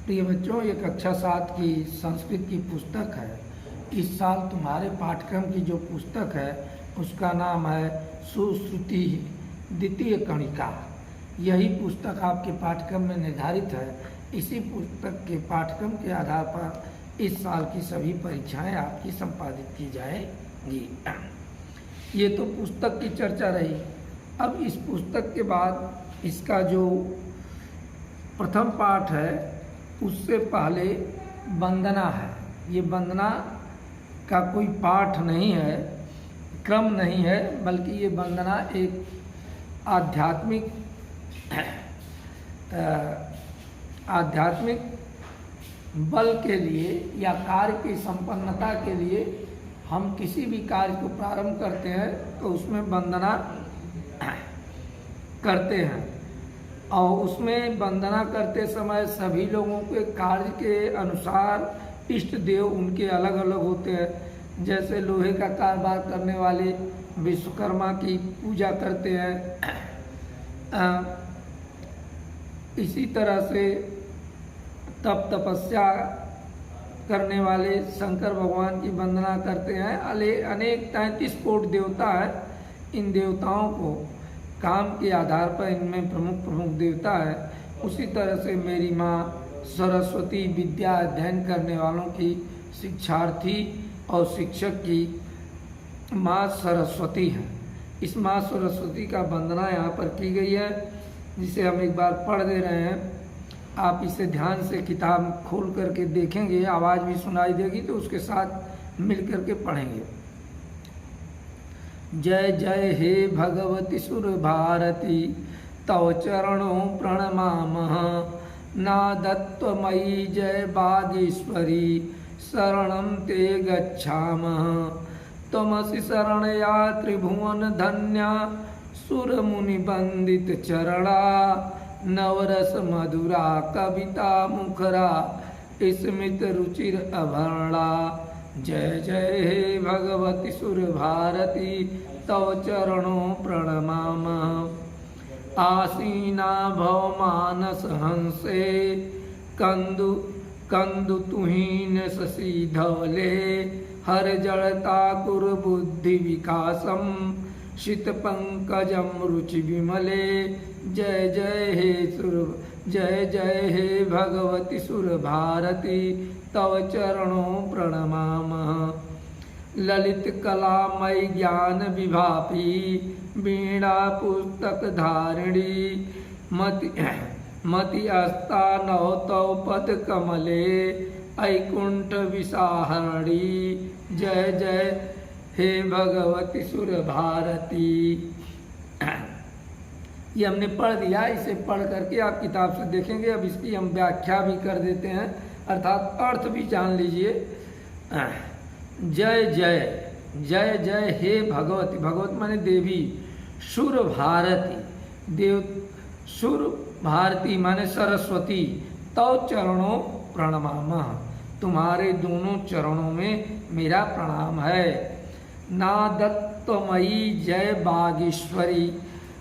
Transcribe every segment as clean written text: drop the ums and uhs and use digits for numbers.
प्रिय बच्चों, ये कक्षा 7 की संस्कृत की पुस्तक है। इस साल तुम्हारे पाठ्यक्रम की जो पुस्तक है उसका नाम है सुश्रुति द्वितीय कणिका। यही पुस्तक आपके पाठ्यक्रम में निर्धारित है। इसी पुस्तक के पाठ्यक्रम के आधार पर इस साल की सभी परीक्षाएं आपकी संपादित की जाएंगी। ये तो पुस्तक की चर्चा रही। अब इस पुस्तक के बाद इसका जो प्रथम पाठ है उससे पहले वंदना है। ये वंदना का कोई पाठ नहीं है, क्रम नहीं है, बल्कि ये वंदना एक आध्यात्मिक बल के लिए या कार्य की संपन्नता के लिए हम किसी भी कार्य को प्रारंभ करते हैं तो उसमें वंदना करते हैं। और उसमें वंदना करते समय सभी लोगों के कार्य के अनुसार इष्ट देव उनके अलग अलग होते हैं। जैसे लोहे का कारोबार करने वाले विश्वकर्मा की पूजा करते हैं, इसी तरह से तपस्या करने वाले शंकर भगवान की वंदना करते हैं। अनेक 33 कोटि देवता है। इन देवताओं को काम के आधार पर इनमें प्रमुख देवता है। उसी तरह से मेरी माँ सरस्वती विद्या अध्ययन करने वालों की शिक्षार्थी और शिक्षक की माँ सरस्वती है। इस माँ सरस्वती का वंदना यहाँ पर की गई है, जिसे हम एक बार पढ़ दे रहे हैं। आप इसे ध्यान से किताब खोल करके देखेंगे, आवाज़ भी सुनाई देगी तो उसके साथ मिल करके पढ़ेंगे। जय जय हे भगवती सुर भारती तव चरणों प्रणमामः। नादत्वमयी जय बागेश्वरी शरणं ते गच्छामः। त्वमसि शरणया त्रिभुवन धन्या सुरमुनि वंदित चरणा। नवरस मधुरा कविता मुखरा स्मित रुचिर अभरणा। जय जय हे भगवती सुर भारती तव चरणों प्रणमामः। आसीना भव मानस हंसे कंदु तुहीन शशि धवले। हर जड़ता कुर बुद्धि विकासम शीत पंकजम रुचि विमले। जय जय हे भगवती सुर भारती तव चरणों प्रणमामः। ललित कलामय ज्ञान विभापी वीणा पुस्तक धारिणी। मति अस्ता नव तव पद कमले ऐकुंठ विसाहरणी। जय जय हे भगवती सुर भारती। ये हमने पढ़ दिया। इसे पढ़ करके आप किताब से देखेंगे। अब इसकी हम व्याख्या भी कर देते हैं, अर्थात अर्थ भी जान लीजिए। जय जय हे भगवती। भगवती माने देवी। सुर भारती देव, सुर भारती माने सरस्वती। तव चरणों प्रणमामः, तुम्हारे दोनों चरणों में मेरा प्रणाम है। नादत्वमयी जय बागेश्वरी।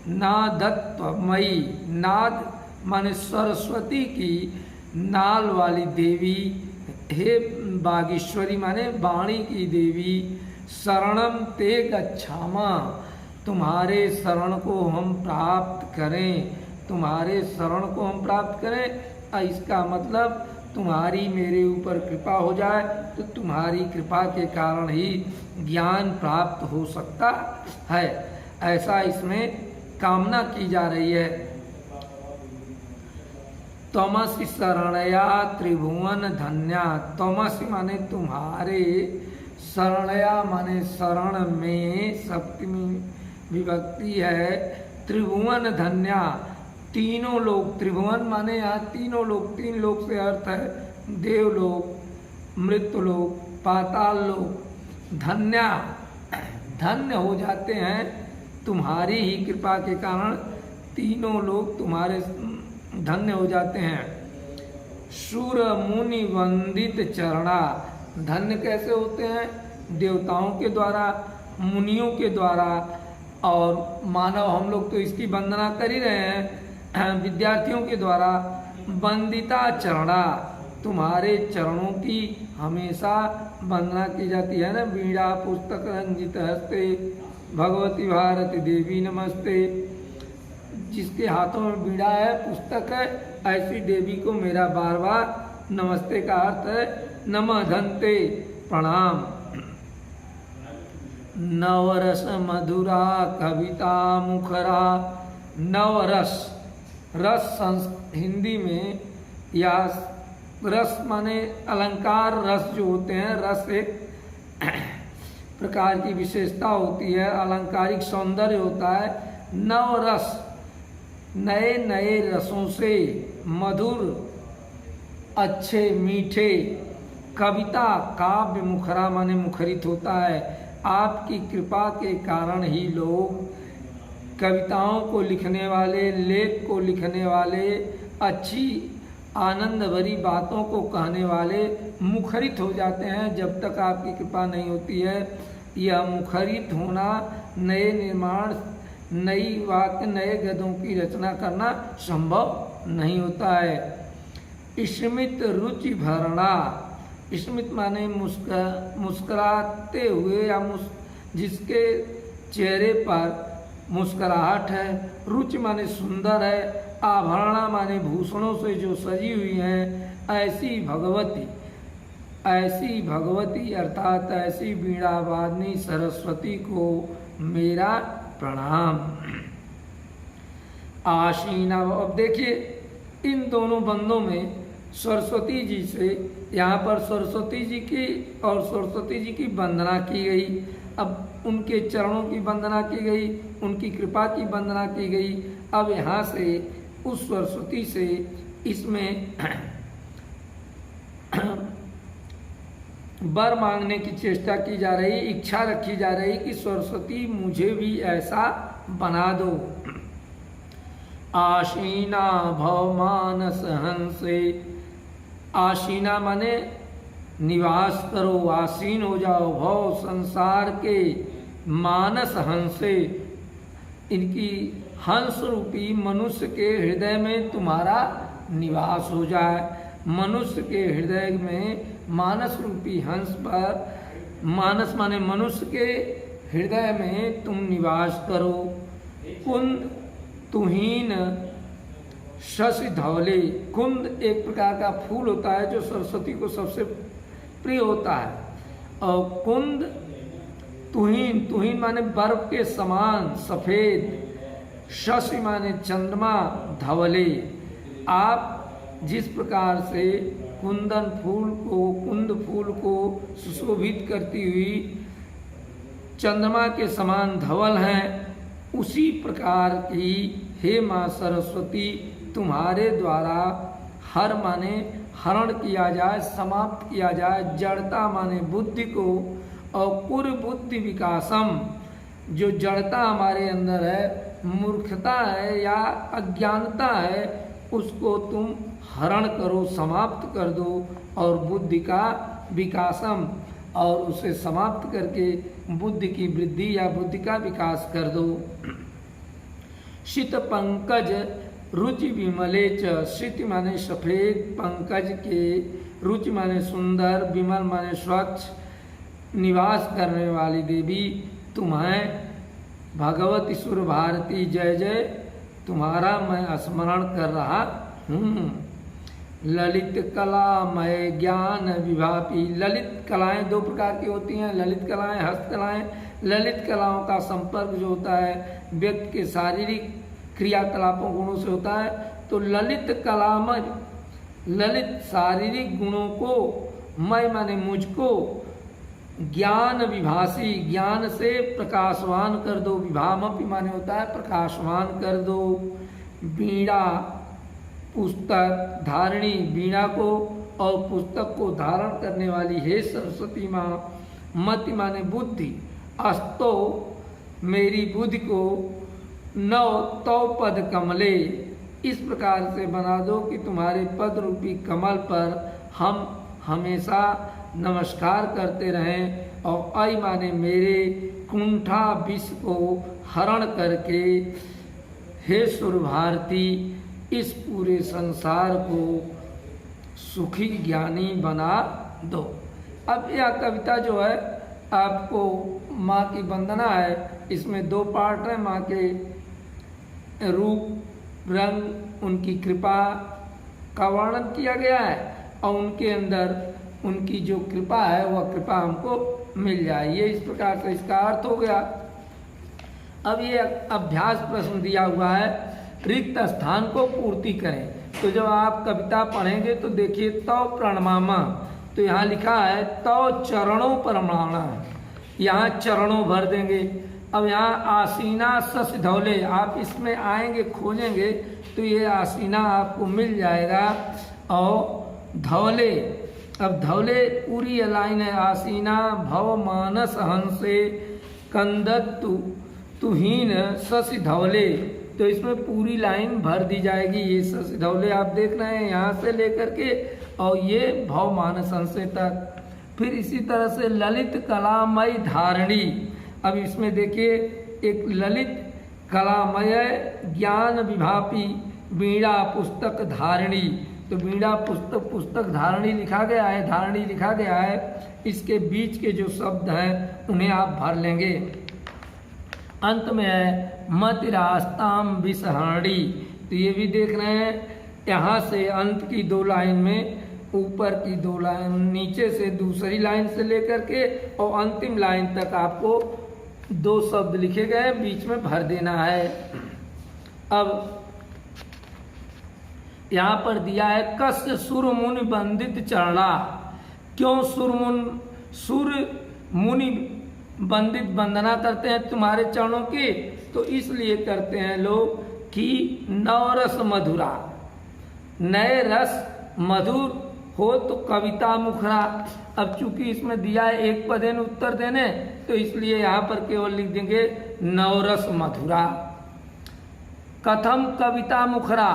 नादत्वमयी, नाद माने सरस्वती की नाल वाली देवी। हे बागेश्वरी माने वाणी की देवी। शरणम ते गच्छामा, तुम्हारे शरण को हम प्राप्त करें। तुम्हारे शरण को हम प्राप्त करें, इसका मतलब तुम्हारी मेरे ऊपर कृपा हो जाए तो तुम्हारी कृपा के कारण ही ज्ञान प्राप्त हो सकता है, ऐसा इसमें कामना की जा रही है। त्वमसि शरणया त्रिभुवन धन्या। त्वमसि माने तुम्हारे, शरणया माने शरण में सप्तमी विभक्ति है। त्रिभुवन धन्या, तीनों लोग। त्रिभुवन माने यहाँ तीनों लोग, 3 लोग से अर्थ है देवलोक, मृत्युलोक, पाताल लोक। धन्या, धन्य हो जाते हैं तुम्हारी ही कृपा के कारण। तीनों लोग तुम्हारे धन्य हो जाते हैं। सुर मुनि वंदित चरणा, धन्य कैसे होते हैं? देवताओं के द्वारा, मुनियों के द्वारा, और मानव हम लोग तो इसकी वंदना कर ही रहे हैं, विद्यार्थियों के द्वारा। वंदिता चरणा, तुम्हारे चरणों की हमेशा वंदना की जाती है ना। वीणा पुस्तक रंजित हस्ते भगवती भारती देवी नमस्ते। जिसके हाथों में वीणा है, पुस्तक है, ऐसी देवी को मेरा बार बार नमस्ते का अर्थ है नमः धन्ते, प्रणाम। नवरस मधुरा कविता मुखरा। नवरस, रस हिंदी में या रस माने अलंकार रस जो होते हैं, रस एक प्रकार की विशेषता होती है, अलंकारिक सौंदर्य होता है। नवरस, नए नए रसों से, मधुर, अच्छे, मीठे। कविता, काव्य, मुखरा माने मुखरित होता है। आपकी कृपा के कारण ही लोग कविताओं को लिखने वाले, लेख को लिखने वाले, अच्छी आनंद भरी बातों को कहने वाले मुखरित हो जाते हैं। जब तक आपकी कृपा नहीं होती है, यह मुखरित होना, नए निर्माण, नई वाक्य, नए गद्यों की रचना करना संभव नहीं होता है। स्मित रुचि भरना। स्मित माने मुस्कुराते हुए या जिसके चेहरे पर मुस्कुराहट है। रुचि माने सुंदर है। आभरणा माने भूषणों से जो सजी हुई हैं, ऐसी भगवती अर्थात ऐसी वीणावादिनी सरस्वती को मेरा प्रणाम। आशीना। अब देखिए इन दोनों बंदों में सरस्वती जी से, यहाँ पर सरस्वती जी की और सरस्वती जी की वंदना की गई। अब उनके चरणों की वंदना की गई, उनकी कृपा की वंदना की गई। अब यहाँ से उस सरस्वती से इसमें वर मांगने की चेष्टा की जा रही, इच्छा रखी जा रही कि सरस्वती मुझे भी ऐसा बना दो। आशीना भव मानस हंसे। आशीना माने निवास करो, आसीन हो जाओ। भव संसार के, मानस हंसे, इनकी हंस रूपी मनुष्य के हृदय में तुम्हारा निवास हो जाए। मनुष्य के हृदय में मानस रूपी हंस पर, मानस माने मनुष्य के हृदय में तुम निवास करो। कुंद तुहीन शशि धवले। कुंद एक प्रकार का फूल होता है जो सरस्वती को सबसे प्रिय होता है। और कुंद तुहीन, तुहीन माने बर्फ के समान सफेद। शशि माने चंद्रमा, धवले। आप जिस प्रकार से कुंद फूल को सुशोभित करती हुई चंद्रमा के समान धवल हैं, उसी प्रकार की हे माँ सरस्वती तुम्हारे द्वारा हर माने हरण किया जाए, समाप्त किया जाए। जड़ता माने बुद्धि को, और कुर्बुद्धि विकासम, जो जड़ता हमारे अंदर है, मूर्खता है या अज्ञानता है, उसको तुम हरण करो, समाप्त कर दो। और बुद्धि का विकासम, और उसे समाप्त करके बुद्धि की वृद्धि या बुद्धि का विकास कर दो। शीत पंकज रुचि विमले च। शीत माने सफेद, पंकज के, रुचि माने सुंदर, विमल माने स्वच्छ, निवास करने वाली देवी तुम्हें भगवती सुर भारती जय जय, तुम्हारा मैं स्मरण कर रहा हूँ। ललित कला मय ज्ञान विभापी। ललित कलाएं दो प्रकार की होती हैं, ललित कलाएं, हस्तकलाएं। ललित कलाओं का संपर्क जो होता है व्यक्ति के शारीरिक क्रियाकलापों गुणों से होता है। तो ललित कलामय, ललित शारीरिक गुणों को, मैं माने मुझको, ज्ञान विभासी, ज्ञान से प्रकाशवान कर दो। विभामपि माने होता है प्रकाशवान कर दो। वीणा पुस्तक धारिणी, वीणा को और पुस्तक को धारण करने वाली हे सरस्वती माँ। मति माने बुद्धि, अस्तो मेरी बुद्धि को, नव तौ पद कमले, इस प्रकार से बना दो कि तुम्हारे पद रूपी कमल पर हम हमेशा नमस्कार करते रहें। और आई माने मेरे कुंठा विष को हरण करके हे सुर भारती इस पूरे संसार को सुखी ज्ञानी बना दो। अब यह कविता जो है आपको माँ की वंदना है, इसमें 2 पार्ट हैं। माँ के रूप रंग उनकी कृपा का वर्णन किया गया है और उनके अंदर उनकी जो कृपा है वह कृपा हमको मिल जाए, ये इस प्रकार से इसका अर्थ हो गया। अब ये अभ्यास प्रश्न दिया हुआ है, रिक्त स्थान को पूर्ति करें। तो जब आप कविता पढ़ेंगे तो देखिए तव प्रणमामा, तो यहाँ लिखा है तव चरणों प्रमाणा, यहाँ चरणों भर देंगे। अब यहाँ आसीना सस धौले, आप इसमें आएंगे खोजेंगे तो ये आसीना आपको मिल जाएगा। और धौले, अब धौले पूरी लाइन है, आसीना भव मानस हंसे कंदत्तु तुहीन सस धौले, तो इसमें पूरी लाइन भर दी जाएगी। ये सस धौले आप देख रहे हैं यहाँ से लेकर के और ये भव मानस हंसे तक। फिर इसी तरह से ललित कलामय धारणी, अब इसमें देखिए एक ललित कलामय ज्ञान विभापी वीणा पुस्तक धारणी, तो वीणा पुस्तक धारणी लिखा गया है, धारणी लिखा गया है, इसके बीच के जो शब्द हैं उन्हें आप भर लेंगे। अंत में है मतिरास्ताम विसहरणी, तो ये भी देख रहे हैं यहाँ से अंत की 2 लाइन में, ऊपर की 2 लाइन, नीचे से दूसरी लाइन से लेकर के और अंतिम लाइन तक आपको 2 शब्द लिखे गए, बीच में भर देना है। अब यहाँ पर दिया है कस्य सुर मुनि बंदित चरणा, क्यों सुर मुनि बंदित वंदना करते हैं तुम्हारे चरणों की, तो इसलिए करते हैं लोग कि नवरस मधुरा, नए रस मधुर हो तो कविता मुखरा। अब चूंकि इसमें दिया है एक पदेन उत्तर देने, तो इसलिए यहाँ पर केवल लिख देंगे नवरस मधुरा। कथम कविता मुखरा,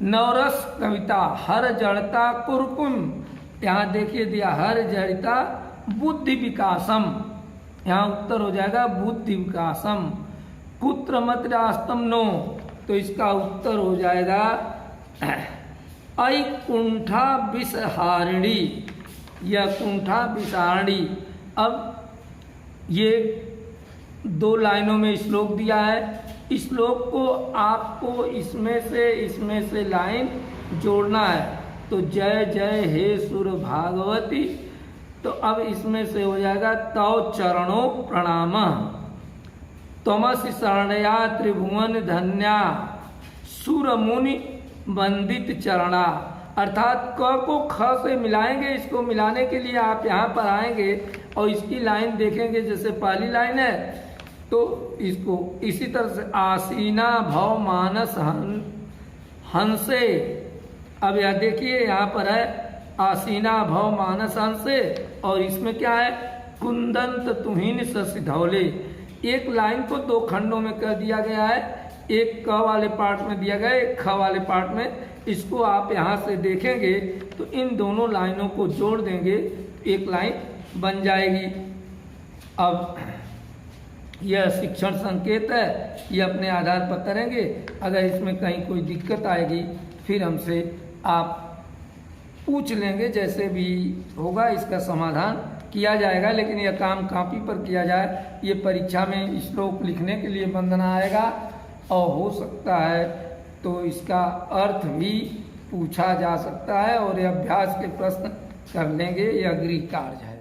नवरस कविता, हर जड़ता कुरकुम, यहाँ देखिए दिया हर जड़ता बुद्धि विकासम, यहाँ उत्तर हो जाएगा बुद्धि विकासम। पुत्र मत रास्तम नो, तो इसका उत्तर हो जाएगा कुंठा विषहारिणी या कुंठा विषहारिणी। अब ये 2 लाइनों में श्लोक दिया है, इस श्लोक को आपको इसमें से लाइन जोड़ना है। तो जय जय हे सुर भागवती, तो अब इसमें से हो जाएगा तव चरणों प्रणाम, तमसि शरणया त्रिभुवन धन्या सुर मुनि वंदित चरणा। अर्थात क को ख से मिलाएंगे, इसको मिलाने के लिए आप यहाँ पर आएंगे और इसकी लाइन देखेंगे, जैसे पहली लाइन है तो इसको इसी तरह से आसीना भव मानस हंसे। अब यह देखिए यहाँ पर है आसीना भव मानस हंसे और इसमें क्या है कुंदंत तुहिन सस धौले। एक लाइन को 2 खंडों में कर दिया गया है, एक क वाले पार्ट में दिया गया है, एक ख वाले पार्ट में। इसको आप यहाँ से देखेंगे तो इन दोनों लाइनों को जोड़ देंगे, एक लाइन बन जाएगी। अब यह शिक्षण संकेत है, ये अपने आधार पर करेंगे। अगर इसमें कहीं कोई दिक्कत आएगी फिर हमसे आप पूछ लेंगे, जैसे भी होगा इसका समाधान किया जाएगा। लेकिन यह काम कॉपी पर किया जाए, ये परीक्षा में श्लोक लिखने के लिए वंदना आएगा और हो सकता है तो इसका अर्थ भी पूछा जा सकता है और ये अभ्यास के प्रश्न कर लेंगे, यह गृह कार्य है।